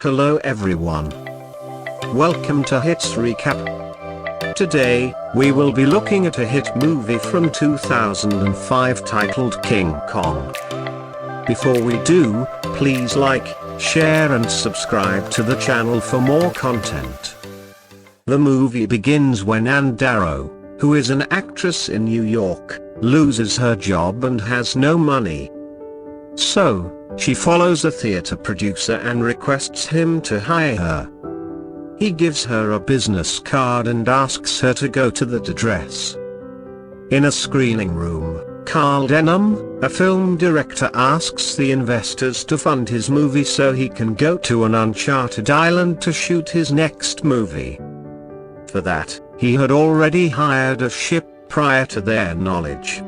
Hello everyone. Welcome to Hits Recap. Today, we will be looking at a hit movie from 2005 titled King Kong. Before we do, please like, share and subscribe to the channel for more content. The movie begins when Ann Darrow, who is an actress in New York, loses her job and has no money. So, she follows a theater producer and requests him to hire her. He gives her a business card and asks her to go to that address. In a screening room, Carl Denham, a film director, asks the investors to fund his movie so he can go to an uncharted island to shoot his next movie. For that, he had already hired a ship prior to their knowledge.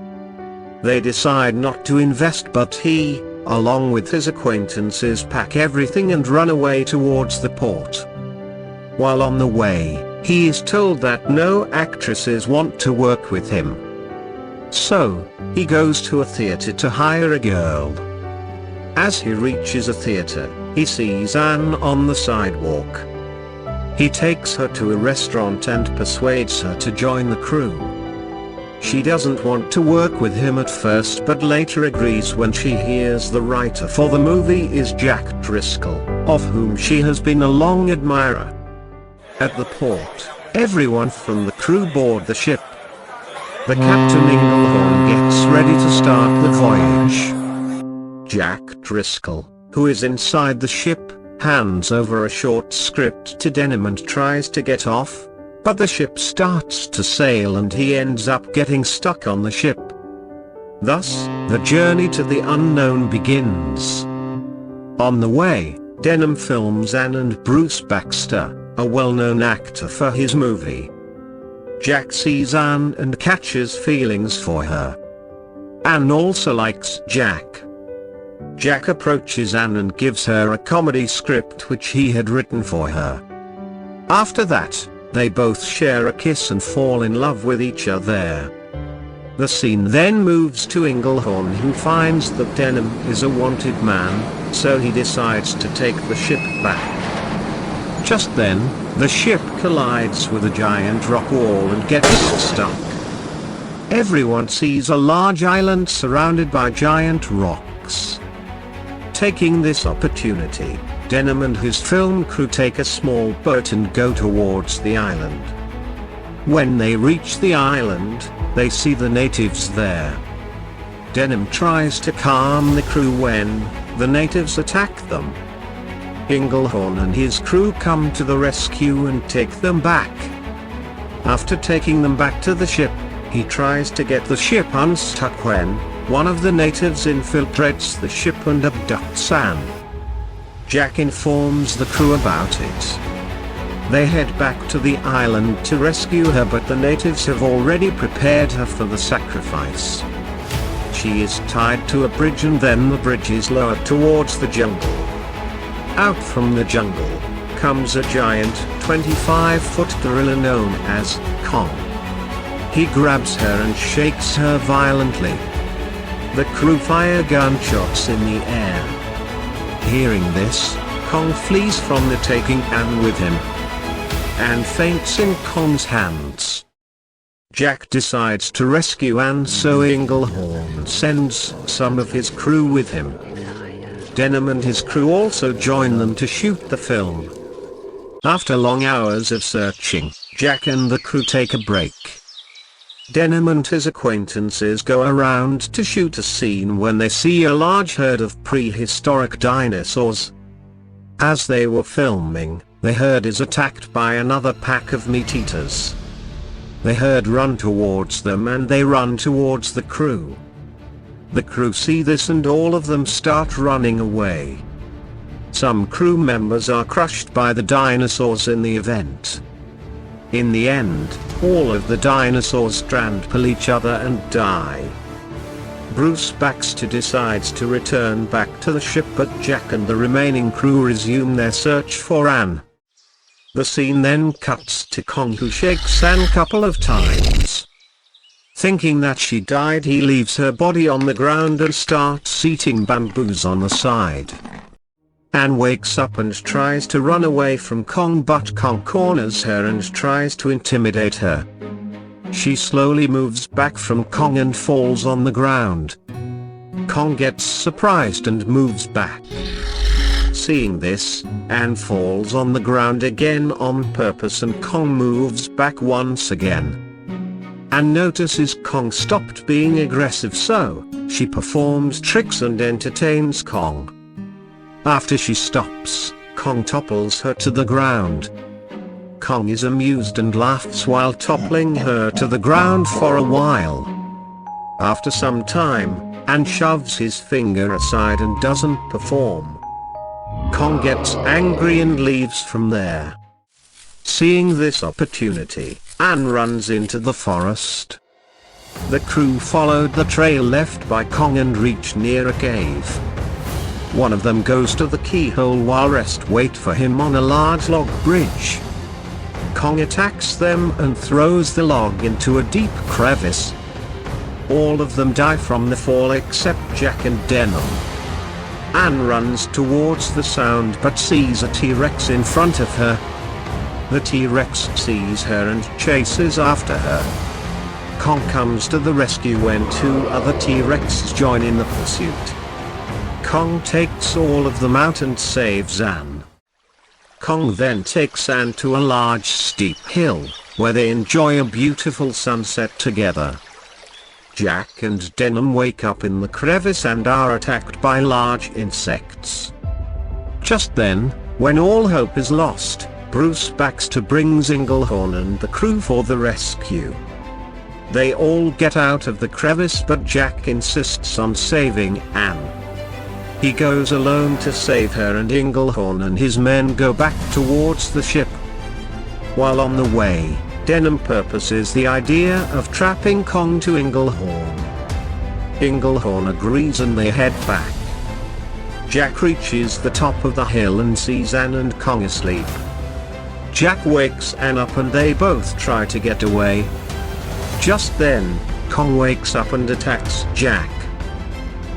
They decide not to invest, but he, along with his acquaintances, pack everything and run away towards the port. While on the way, he is told that no actresses want to work with him. So, he goes to a theater to hire a girl. As he reaches a theater, he sees Anne on the sidewalk. He takes her to a restaurant and persuades her to join the crew. She doesn't want to work with him at first, but later agrees when she hears the writer for the movie is Jack Driscoll, of whom she has been a long admirer. At the port, everyone from the crew board the ship. The captain Inglehorn gets ready to start the voyage. Jack Driscoll, who is inside the ship, hands over a short script to Denham and tries to get off, but the ship starts to sail and he ends up getting stuck on the ship. Thus, the journey to the unknown begins. On the way, Denham films Anne and Bruce Baxter, a well-known actor for his movie. Jack sees Anne and catches feelings for her. Anne also likes Jack. Jack approaches Anne and gives her a comedy script which he had written for her. After that, they both share a kiss and fall in love with each other. The scene then moves to Inglehorn, who finds that Denham is a wanted man, so he decides to take the ship back. Just then, the ship collides with a giant rock wall and gets stuck. Everyone sees a large island surrounded by giant rocks. Taking this opportunity, Denham and his film crew take a small boat and go towards the island. When they reach the island, they see the natives there. Denham tries to calm the crew when the natives attack them. Inglehorn and his crew come to the rescue and take them back. After taking them back to the ship, he tries to get the ship unstuck when one of the natives infiltrates the ship and abducts Anne. Jack informs the crew about it. They head back to the island to rescue her, but the natives have already prepared her for the sacrifice. She is tied to a bridge and then the bridge is lowered towards the jungle. Out from the jungle comes a giant 25-foot gorilla known as Kong. He grabs her and shakes her violently. The crew fire gunshots in the air. Hearing this, Kong flees from the taking Anne with him, and faints in Kong's hands. Jack decides to rescue Anne, so Inglehorn sends some of his crew with him. Denham and his crew also join them to shoot the film. After long hours of searching, Jack and the crew take a break. Denham and his acquaintances go around to shoot a scene when they see a large herd of prehistoric dinosaurs. As they were filming, the herd is attacked by another pack of meat-eaters. The herd run towards them and they run towards the crew. The crew see this and all of them start running away. Some crew members are crushed by the dinosaurs in the event. In the end, all of the dinosaurs trample each other and die. Bruce Baxter decides to return back to the ship, but Jack and the remaining crew resume their search for Anne. The scene then cuts to Kong, who shakes Anne a couple of times. Thinking that she died, he leaves her body on the ground and starts eating bamboos on the side. Ann wakes up and tries to run away from Kong, but Kong corners her and tries to intimidate her. She slowly moves back from Kong and falls on the ground. Kong gets surprised and moves back. Seeing this, Ann falls on the ground again on purpose and Kong moves back once again. Ann notices Kong stopped being aggressive, so she performs tricks and entertains Kong. After she stops, Kong topples her to the ground. Kong is amused and laughs while toppling her to the ground for a while. After some time, Ann shoves his finger aside and doesn't perform. Kong gets angry and leaves from there. Seeing this opportunity, Ann runs into the forest. The crew followed the trail left by Kong and reach near a cave. One of them goes to the keyhole while rest wait for him on a large log bridge. Kong attacks them and throws the log into a deep crevice. All of them die from the fall except Jack and Denim. Ann runs towards the sound but sees a T-Rex in front of her. The T-Rex sees her and chases after her. Kong comes to the rescue when two other T-Rexes join in the pursuit. Kong takes all of them out and saves Ann. Kong then takes Ann to a large steep hill, where they enjoy a beautiful sunset together. Jack and Denim wake up in the crevice and are attacked by large insects. Just then, when all hope is lost, Bruce Baxter brings Inglehorn and the crew for the rescue. They all get out of the crevice but Jack insists on saving Ann. He goes alone to save her and Inglehorn and his men go back towards the ship. While on the way, Denim purposes the idea of trapping Kong to Inglehorn. Inglehorn agrees and they head back. Jack reaches the top of the hill and sees Ann and Kong asleep. Jack wakes Ann up and they both try to get away. Just then, Kong wakes up and attacks Jack.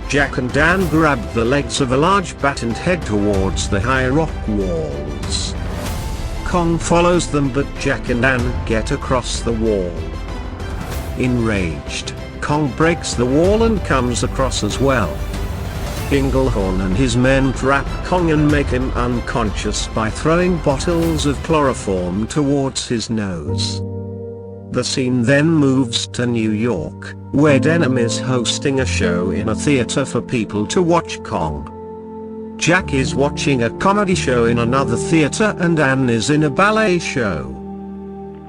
Jack and Ann grab the legs of a large bat and head towards the high rock walls. Kong follows them but Jack and Ann get across the wall. Enraged, Kong breaks the wall and comes across as well. Inglehorn and his men trap Kong and make him unconscious by throwing bottles of chloroform towards his nose. The scene then moves to New York, where Denim is hosting a show in a theater for people to watch Kong. Jack is watching a comedy show in another theater and Ann is in a ballet show.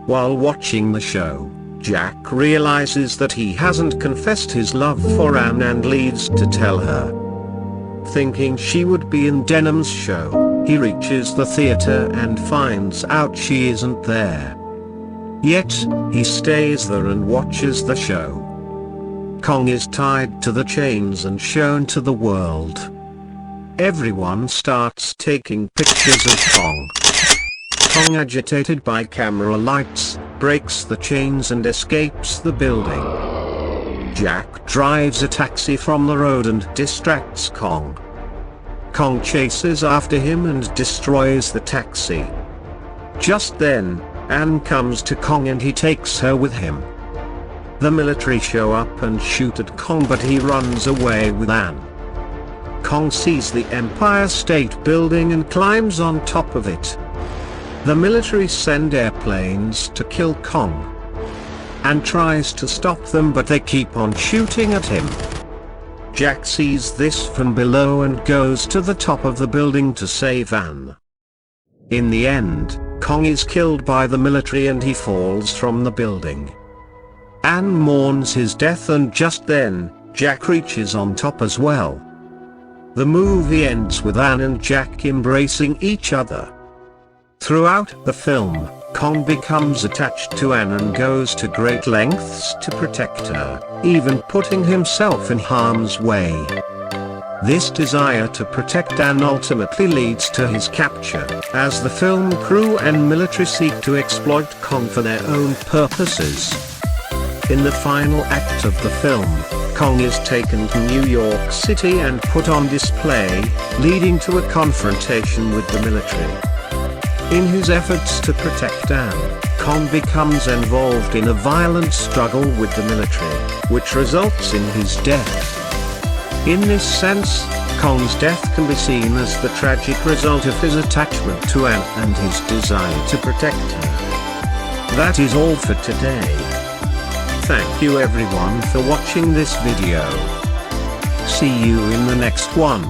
While watching the show, Jack realizes that he hasn't confessed his love for Ann and leaves to tell her. Thinking she would be in Denim's show, he reaches the theater and finds out she isn't there. Yet, he stays there and watches the show. Kong is tied to the chains and shown to the world. Everyone starts taking pictures of Kong. Kong, agitated by camera lights, breaks the chains and escapes the building. Jack drives a taxi from the road and distracts Kong. Kong chases after him and destroys the taxi. Just then, Ann comes to Kong and he takes her with him. The military show up and shoot at Kong but he runs away with Ann. Kong sees the Empire State Building and climbs on top of it. The military send airplanes to kill Kong. Ann tries to stop them but they keep on shooting at him. Jack sees this from below and goes to the top of the building to save Ann. In the end, Kong is killed by the military and he falls from the building. Ann mourns his death and just then, Jack reaches on top as well. The movie ends with Ann and Jack embracing each other. Throughout the film, Kong becomes attached to Ann and goes to great lengths to protect her, even putting himself in harm's way. This desire to protect Ann ultimately leads to his capture, as the film crew and military seek to exploit Kong for their own purposes. In the final act of the film, Kong is taken to New York City and put on display, leading to a confrontation with the military. In his efforts to protect Anne, Kong becomes involved in a violent struggle with the military, which results in his death. In this sense, Kong's death can be seen as the tragic result of his attachment to Anne and his desire to protect her. That is all for today. Thank you everyone for watching this video. See you in the next one.